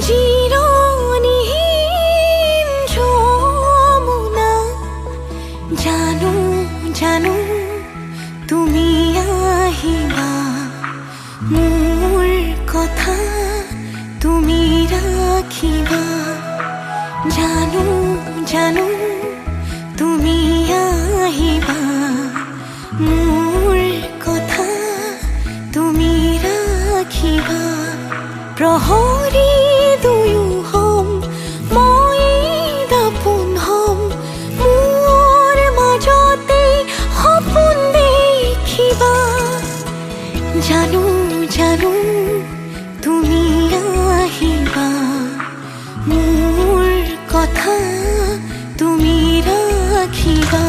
জিৰণিহীন যমুনা জানো জানো তুমি আহিবা মোৰ কথা তুমি ৰাখিবা জানো জানো তুমি আহিবা মোৰ কথা তুমি ৰাখিবা প্ৰহৰী দুয়ো হম মই দাপোন হম মোৰ মাজতে সপোন দেখিবা জানো জানো তুমি আহিবা মোৰ কথা তুমি ৰাখিবা